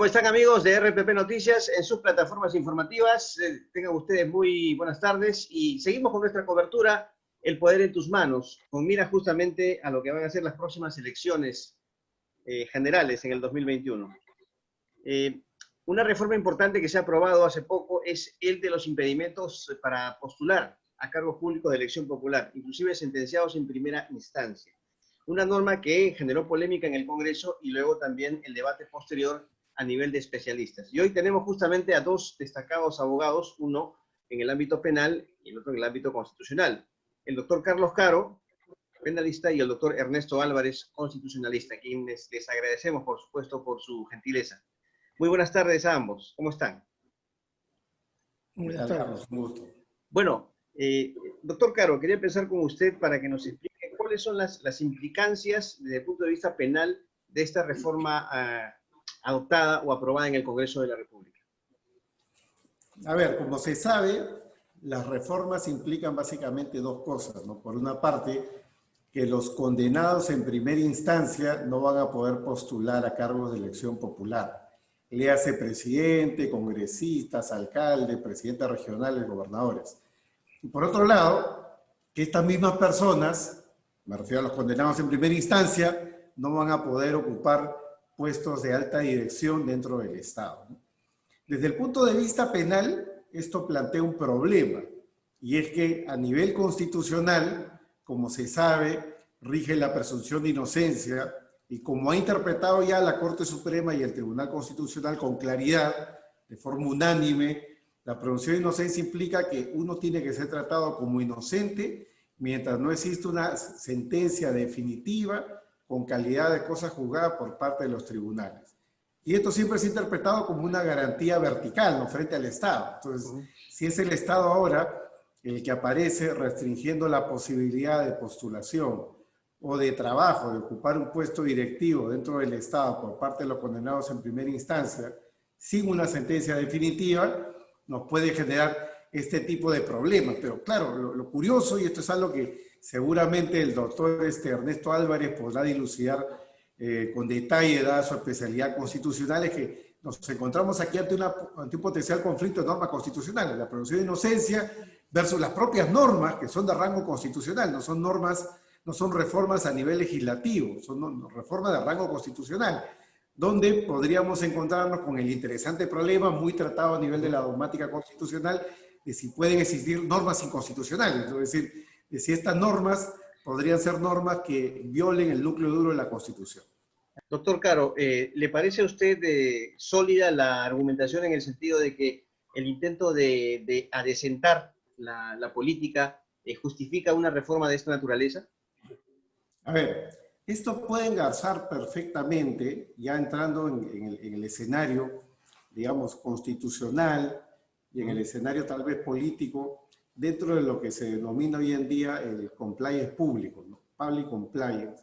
¿Cómo están, amigos de RPP Noticias en sus plataformas informativas? Tengan ustedes muy buenas tardes y seguimos con nuestra cobertura El Poder en tus Manos, con mira justamente a lo que van a ser las próximas elecciones generales en el 2021. Una reforma importante que se ha aprobado hace poco es el de los impedimentos para postular a cargos públicos de elección popular, inclusive sentenciados en primera instancia. Una norma que generó polémica en el Congreso y luego también el debate posterior a nivel de especialistas. Y hoy tenemos justamente a dos destacados abogados, uno en el ámbito penal y el otro en el ámbito constitucional. El doctor Carlos Caro, penalista, y el doctor Ernesto Álvarez, constitucionalista, a quienes les agradecemos, por supuesto, por su gentileza. Muy buenas tardes a ambos. ¿Cómo están? Buenas tardes, un gusto. Bueno, doctor Caro, quería empezar con usted para que nos explique cuáles son las implicancias desde el punto de vista penal de esta reforma adoptada o aprobada en el Congreso de la República. A ver, como se sabe, las reformas implican básicamente dos cosas, ¿no? Por una parte, que los condenados en primera instancia no van a poder postular a cargos de elección popular. Le hace presidente, congresistas, alcaldes, presidentes regionales, gobernadores. Y por otro lado, que estas mismas personas, me refiero a los condenados en primera instancia, no van a poder ocupar puestos de alta dirección dentro del Estado. Desde el punto de vista penal, esto plantea un problema, y es que a nivel constitucional, como se sabe, rige la presunción de inocencia, y como ha interpretado ya la Corte Suprema y el Tribunal Constitucional con claridad, de forma unánime, la presunción de inocencia implica que uno tiene que ser tratado como inocente mientras no existe una sentencia definitiva con calidad de cosa juzgada por parte de los tribunales. Y esto siempre se ha interpretado como una garantía vertical, ¿no?, frente al Estado. Entonces, si es el Estado ahora el que aparece restringiendo la posibilidad de postulación o de trabajo, de ocupar un puesto directivo dentro del Estado por parte de los condenados en primera instancia, sin una sentencia definitiva, nos puede generar este tipo de problemas. Pero claro, lo curioso, y esto es algo que seguramente el doctor Ernesto Álvarez podrá dilucidar con detalle, dada su especialidad constitucional, es que nos encontramos aquí ante un potencial conflicto de normas constitucionales, la presunción de inocencia versus las propias normas que son de rango constitucional, no son normas, no son reformas a nivel legislativo, son reformas de rango constitucional, donde podríamos encontrarnos con el interesante problema, muy tratado a nivel de la dogmática constitucional, de si pueden existir normas inconstitucionales, es decir, de si estas normas podrían ser normas que violen el núcleo duro de la Constitución. Doctor Caro, ¿le parece a usted sólida la argumentación en el sentido de que el intento de adecentar la política justifica una reforma de esta naturaleza? A ver, esto puede engarzar perfectamente, ya entrando en el escenario, digamos, constitucional y en el escenario tal vez político, dentro de lo que se denomina hoy en día el compliance público, ¿no? Public compliance.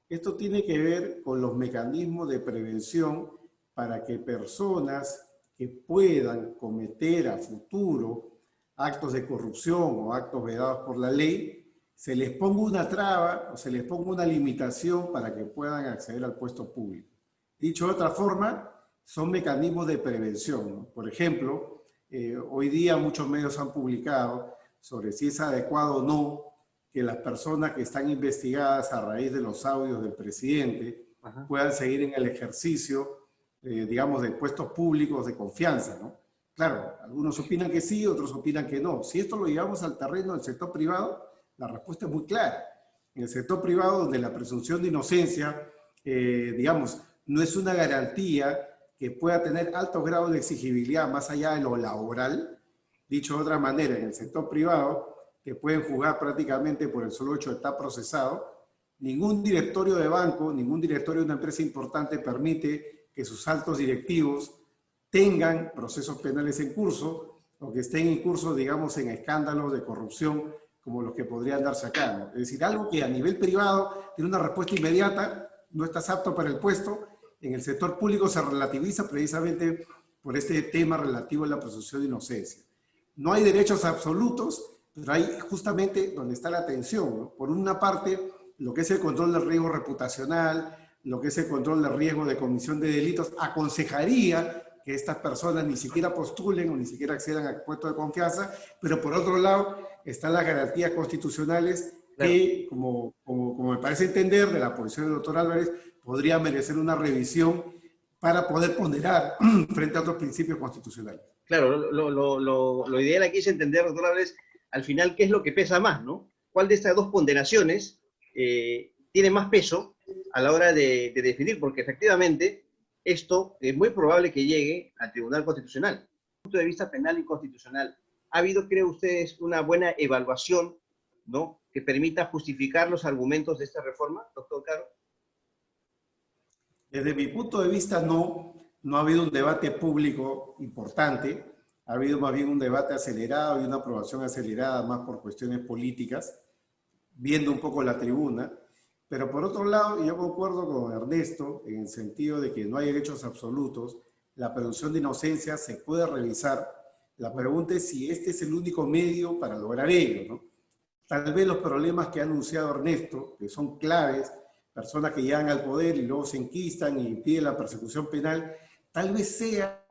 Esto tiene que ver con los mecanismos de prevención para que personas que puedan cometer a futuro actos de corrupción o actos vedados por la ley, se les ponga una traba o se les ponga una limitación para que puedan acceder al puesto público. Dicho de otra forma, son mecanismos de prevención, ¿no? Por ejemplo, hoy día muchos medios han publicado sobre si es adecuado o no que las personas que están investigadas a raíz de los audios del presidente puedan seguir en el ejercicio, digamos, de puestos públicos de confianza, ¿no? Claro, algunos opinan que sí, otros opinan que no. Si esto lo llevamos al terreno del sector privado, la respuesta es muy clara. En el sector privado, donde la presunción de inocencia, digamos, no es una garantía que pueda tener altos grados de exigibilidad más allá de lo laboral, dicho de otra manera, en el sector privado, que pueden jugar prácticamente por el solo hecho de estar procesado, ningún directorio de banco, ningún directorio de una empresa importante permite que sus altos directivos tengan procesos penales en curso o que estén en curso, digamos, en escándalos de corrupción como los que podrían darse acá, ¿no? Es decir, algo que a nivel privado tiene una respuesta inmediata, no estás apto para el puesto, en el sector público se relativiza precisamente por este tema relativo a la presunción de inocencia. No hay derechos absolutos, pero hay justamente donde está la tensión, ¿no? Por una parte, lo que es el control del riesgo reputacional, lo que es el control de riesgo de comisión de delitos, aconsejaría que estas personas ni siquiera postulen o ni siquiera accedan a puestos de confianza, pero por otro lado están las garantías constitucionales que, como me parece entender de la posición del doctor Álvarez, podría merecer una revisión para poder ponderar frente a otros principios constitucionales. Claro, lo ideal aquí es entender, doctor Álvarez, al final qué es lo que pesa más, ¿no? ¿Cuál de estas dos ponderaciones tiene más peso a la hora de definir? Porque efectivamente esto es muy probable que llegue al Tribunal Constitucional. Desde el punto de vista penal y constitucional, ¿ha habido, creen ustedes, una buena evaluación, ¿no?, que permita justificar los argumentos de esta reforma, doctor Caro? Desde mi punto de vista, no ha habido un debate público importante, ha habido más bien un debate acelerado y una aprobación acelerada más por cuestiones políticas, viendo un poco la tribuna. Pero por otro lado, yo concuerdo con Ernesto en el sentido de que no hay derechos absolutos, la presunción de inocencia se puede revisar. La pregunta es si este es el único medio para lograr ello, ¿no? Tal vez los problemas que ha anunciado Ernesto, que son claves, personas que llegan al poder y luego se enquistan y impiden la persecución penal, tal vez sea,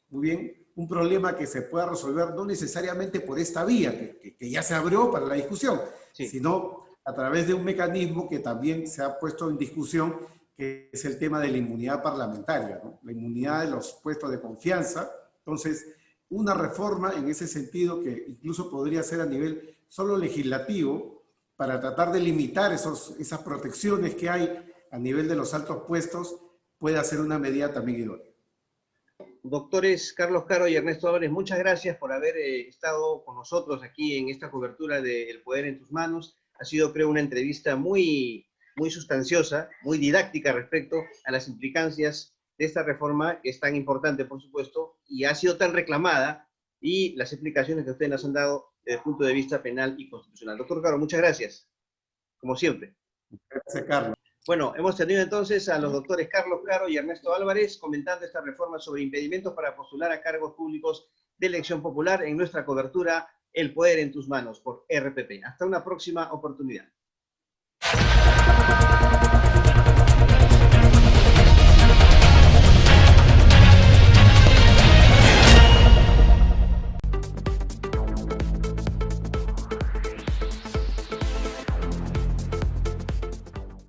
muy bien, un problema que se pueda resolver no necesariamente por esta vía, que ya se abrió para la discusión, sí, sino a través de un mecanismo que también se ha puesto en discusión, que es el tema de la inmunidad parlamentaria, ¿no? La inmunidad de los puestos de confianza. Entonces, una reforma en ese sentido que incluso podría ser a nivel solo legislativo para tratar de limitar esas protecciones que hay a nivel de los altos puestos, puede ser una medida también idónea. Doctores Carlos Caro y Ernesto Álvarez, muchas gracias por haber estado con nosotros aquí en esta cobertura de El Poder en tus Manos. Ha sido, creo, una entrevista muy sustanciosa, muy didáctica respecto a las implicancias de esta reforma, que es tan importante, por supuesto, y ha sido tan reclamada, y las explicaciones que ustedes nos han dado desde el punto de vista penal y constitucional. Doctor Caro, muchas gracias, como siempre. Gracias, Carlos. Bueno, hemos tenido entonces a los doctores Carlos Caro y Ernesto Álvarez comentando esta reforma sobre impedimentos para postular a cargos públicos de elección popular en nuestra cobertura El Poder en tus Manos por RPP. Hasta una próxima oportunidad.